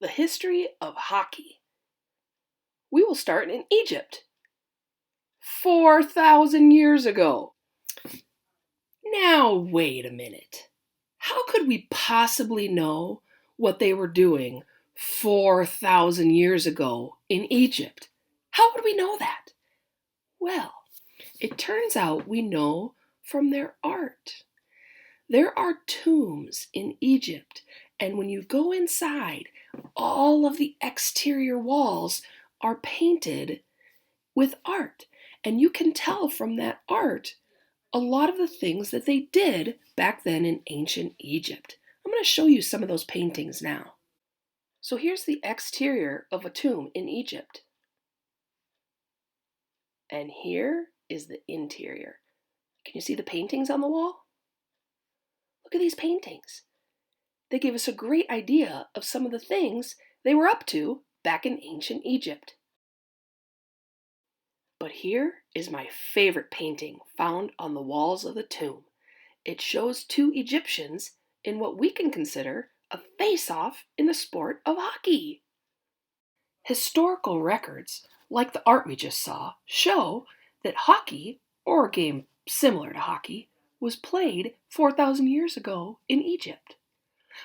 The history of hockey. We will start in Egypt. 4,000 years ago. Now, wait a minute. How could we possibly know what they were doing 4,000 years ago in Egypt? How would we know that? Well, it turns out we know from their art. There are tombs in Egypt, and when you go inside, all of the exterior walls are painted with art. And you can tell from that art a lot of the things that they did back then in ancient Egypt. I'm going to show you some of those paintings now. So here's the exterior of a tomb in Egypt. And here is the interior. Can you see the paintings on the wall? Look at these paintings. They give us a great idea of some of the things they were up to back in ancient Egypt. But here is my favorite painting found on the walls of the tomb. It shows two Egyptians in what we can consider a face-off in the sport of hockey. Historical records, like the art we just saw, show that hockey, or a game similar to hockey, was played 4,000 years ago in Egypt.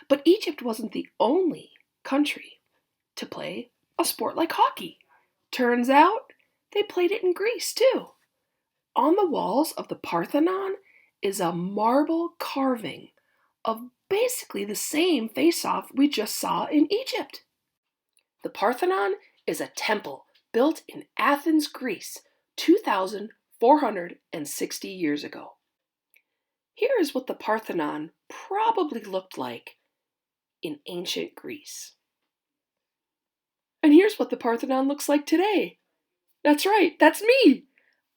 But Egypt wasn't the only country to play a sport like hockey. Turns out they played it in Greece too. On the walls of the Parthenon is a marble carving of basically the same face-off we just saw in Egypt. The Parthenon is a temple built in Athens, Greece, 2,460 years ago. Here is what the Parthenon probably looked like in ancient Greece. And here's what the Parthenon looks like today. That's right, that's me!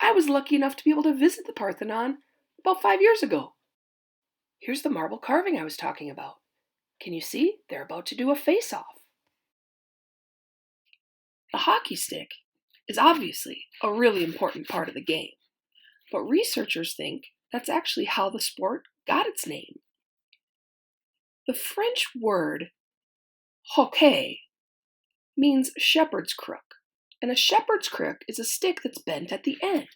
I was lucky enough to be able to visit the Parthenon about 5 years ago. Here's the marble carving I was talking about. Can you see? They're about to do a face-off. The hockey stick is obviously a really important part of the game, but researchers think that's actually how the sport got its name. The French word hoquet means shepherd's crook, and a shepherd's crook is a stick that's bent at the end.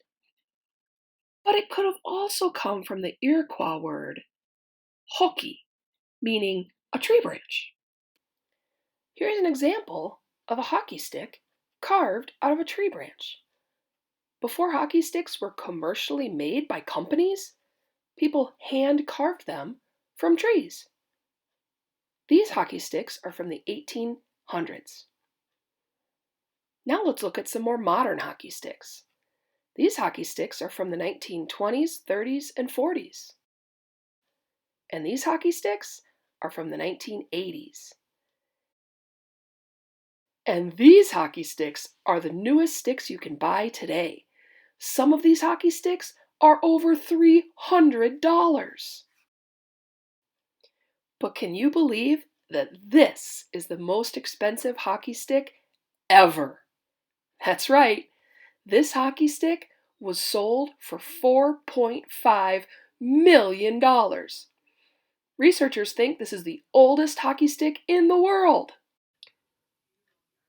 But it could have also come from the Iroquois word hoki, meaning a tree branch. Here's an example of a hockey stick carved out of a tree branch. Before hockey sticks were commercially made by companies, people hand carved them from trees. These hockey sticks are from the 1800s. Now let's look at some more modern hockey sticks. These hockey sticks are from the 1920s, 30s, and 40s. And these hockey sticks are from the 1980s. And these hockey sticks are the newest sticks you can buy today. Some of these hockey sticks are over $300. But can you believe that this is the most expensive hockey stick ever? That's right. This hockey stick was sold for $4.5 million. Researchers think this is the oldest hockey stick in the world.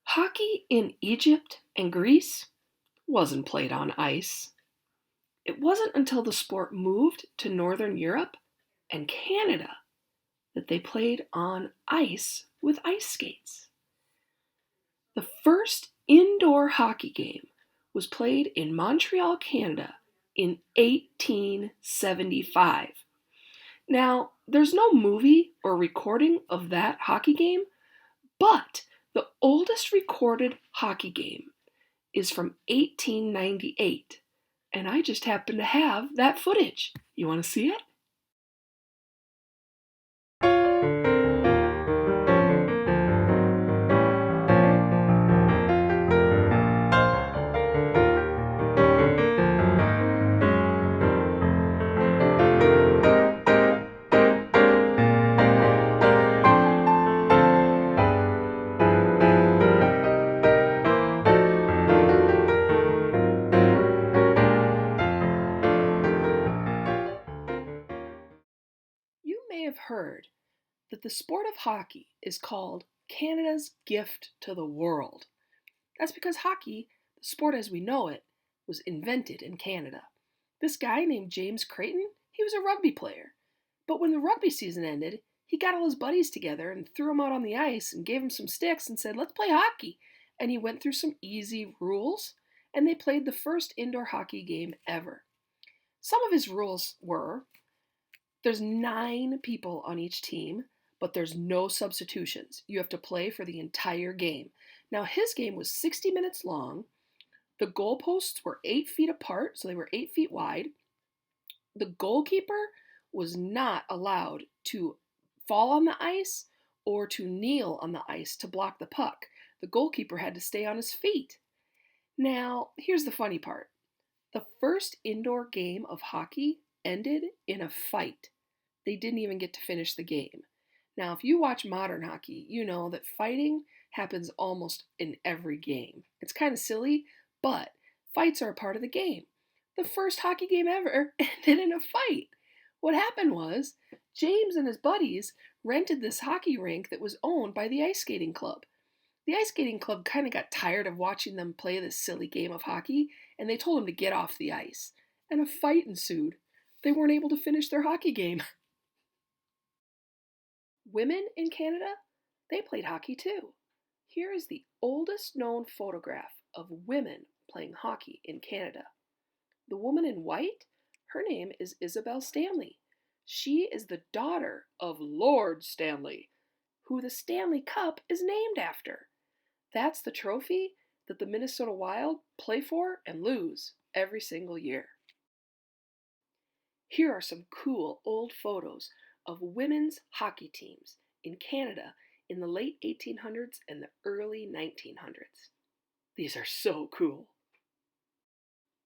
Hockey in Egypt and Greece wasn't played on ice. It wasn't until the sport moved to Northern Europe and Canada that they played on ice with ice skates. The first indoor hockey game was played in Montreal, Canada in 1875. Now, there's no movie or recording of that hockey game, but the oldest recorded hockey game is from 1898, and I just happen to have that footage. You want to see it? You may have heard that the sport of hockey is called Canada's gift to the world. That's because hockey, the sport as we know it, was invented in Canada. This guy named James Creighton, he was a rugby player. But when the rugby season ended, he got all his buddies together and threw them out on the ice and gave them some sticks and said, let's play hockey. And he went through some easy rules, and they played the first indoor hockey game ever. Some of his rules were, there's 9 people on each team, but there's no substitutions. You have to play for the entire game. Now, his game was 60 minutes long. The goalposts were 8 feet apart, so they were 8 feet wide. The goalkeeper was not allowed to fall on the ice or to kneel on the ice to block the puck. The goalkeeper had to stay on his feet. Now, here's the funny part. The first indoor game of hockey ended in a fight. They didn't even get to finish the game. Now, if you watch modern hockey, you know that fighting happens almost in every game. It's kind of silly, but fights are a part of the game. The first hockey game ever ended in a fight. What happened was, James and his buddies rented this hockey rink that was owned by the ice skating club. The ice skating club kind of got tired of watching them play this silly game of hockey, and they told them to get off the ice. And a fight ensued. They weren't able to finish their hockey game. Women in Canada, they played hockey too. Here is the oldest known photograph of women playing hockey in Canada. The woman in white, her name is Isabel Stanley. She is the daughter of Lord Stanley, who the Stanley Cup is named after. That's the trophy that the Minnesota Wild play for and lose every single year. Here are some cool old photos of women's hockey teams in Canada in the late 1800s and the early 1900s. These are so cool.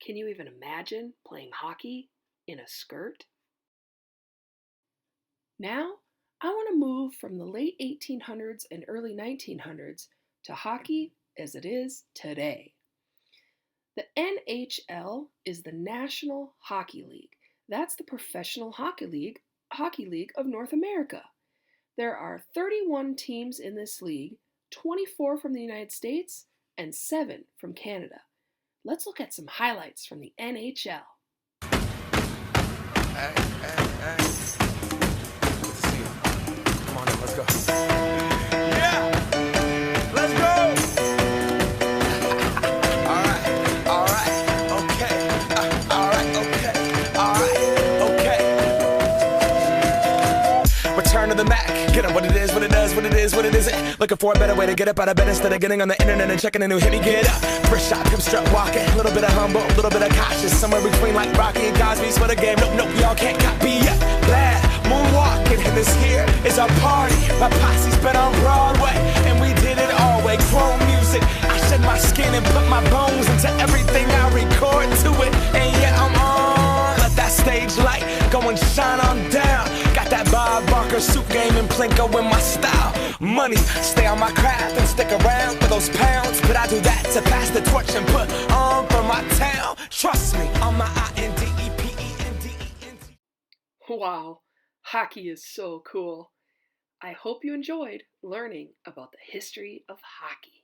Can you even imagine playing hockey in a skirt? Now, I want to move from the late 1800s and early 1900s to hockey as it is today. The NHL is the National Hockey League. That's the professional hockey league of North America. There are 31 teams in this league, 24 from the United States and 7 from Canada. Let's look at some highlights from the NHL. Hey. Good to see you. Come on in, let's go. Yeah! Let's go! All right, okay. Return to the Mac. Get up what it is, what it does, what it is, what it isn't. Looking for a better way to get up out of bed instead of getting on the internet and checking a new hit. Me get up. First shot, come strut walking. A little bit of humble, a little bit of cautious. Somewhere between like Rocky and Cosby's for the game. Nope, y'all can't copy yet. Glad moonwalking, and this here is our party. My posse's been on Broadway, and we did it all way. Chrome music, I shed my skin and put my bones into everything I record to it. And yeah, I'm on. Let that stage light go and shine on down. Got that Bob Barker suit game and Plinko in my style. Money, stay on my craft and stick around for those pounds. But I do that to pass the torch and put on for my town. Trust me, on my INDEPENDENT. Wow, hockey is so cool. I hope you enjoyed learning about the history of hockey.